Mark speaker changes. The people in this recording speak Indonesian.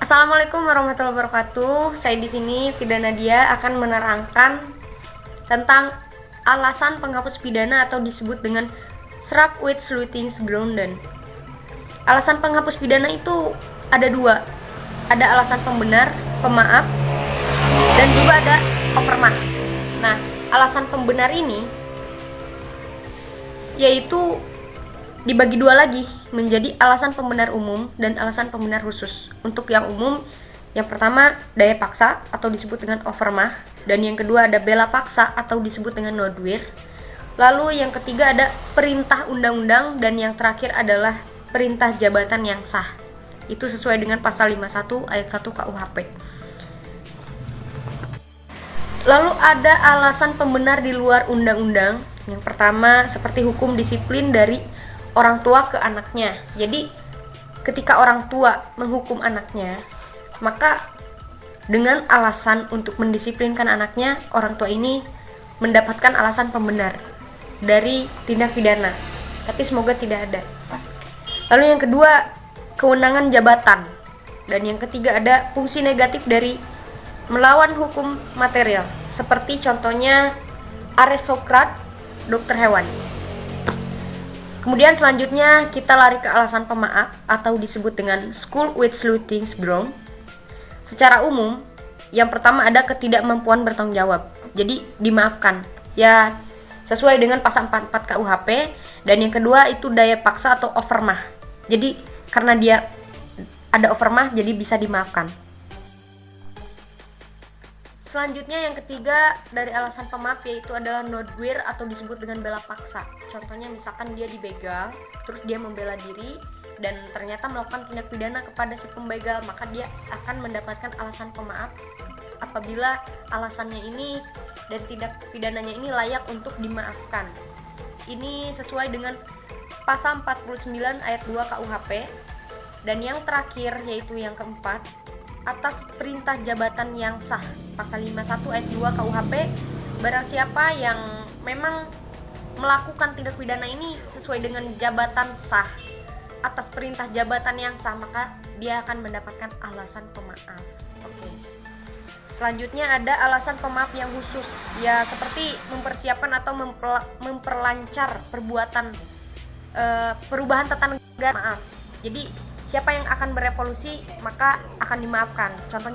Speaker 1: Assalamualaikum warahmatullahi wabarakatuh. Saya di sini Fida Nadia akan menerangkan tentang alasan penghapus pidana atau disebut dengan Strafrechtsleutigungsgründen. Alasan penghapus pidana itu ada dua. Ada alasan pembenar, pemaaf, dan juga ada overmacht. Nah, alasan pembenar ini yaitu dibagi dua lagi menjadi alasan pembenar umum dan alasan pembenar khusus. Untuk yang umum, yang pertama daya paksa atau disebut dengan overmacht, dan yang kedua ada bela paksa atau disebut dengan Notwehr. Lalu yang ketiga ada perintah undang-undang, dan yang terakhir adalah perintah jabatan yang sah. Itu sesuai dengan pasal 51 ayat 1 KUHP. Lalu ada alasan pembenar di luar undang-undang. Yang pertama seperti hukum disiplin dari orang tua ke anaknya. Jadi ketika orang tua menghukum anaknya, maka dengan alasan untuk mendisiplinkan anaknya, orang tua ini mendapatkan alasan pembenar dari tindak pidana. Tapi semoga tidak ada. Lalu yang kedua, kewenangan jabatan. Dan yang ketiga ada fungsi negatif dari melawan hukum material. Seperti contohnya aristokrat, dokter hewan. Kemudian selanjutnya kita lari ke alasan pemaaf atau disebut dengan Strafrechtsleutigungsgrund. Secara umum, yang pertama ada ketidakmampuan bertanggung jawab. Jadi dimaafkan. Ya sesuai dengan pasal 44 KUHP, dan yang kedua itu daya paksa atau overmacht. Jadi karena dia ada overmacht jadi bisa dimaafkan. Selanjutnya yang ketiga dari alasan pemaaf yaitu adalah Notwehr atau disebut dengan bela paksa. Contohnya misalkan dia dibegal, terus dia membela diri dan ternyata melakukan tindak pidana kepada si pembegal, maka dia akan mendapatkan alasan pemaaf apabila alasannya ini dan tindak pidananya ini layak untuk dimaafkan. Ini sesuai dengan pasal 49 ayat 2 KUHP. Dan yang terakhir yaitu yang keempat, atas perintah jabatan yang sah, pasal 51 ayat 2 KUHP. Barang siapa yang memang melakukan tindak pidana ini sesuai dengan jabatan sah, atas perintah jabatan yang sah, maka dia akan mendapatkan alasan pemaaf. Oke. Selanjutnya ada alasan pemaaf yang khusus, ya seperti mempersiapkan atau memperlancar perubahan tata negara. Maaf. Jadi siapa yang akan berevolusi maka akan dimaafkan. Contohnya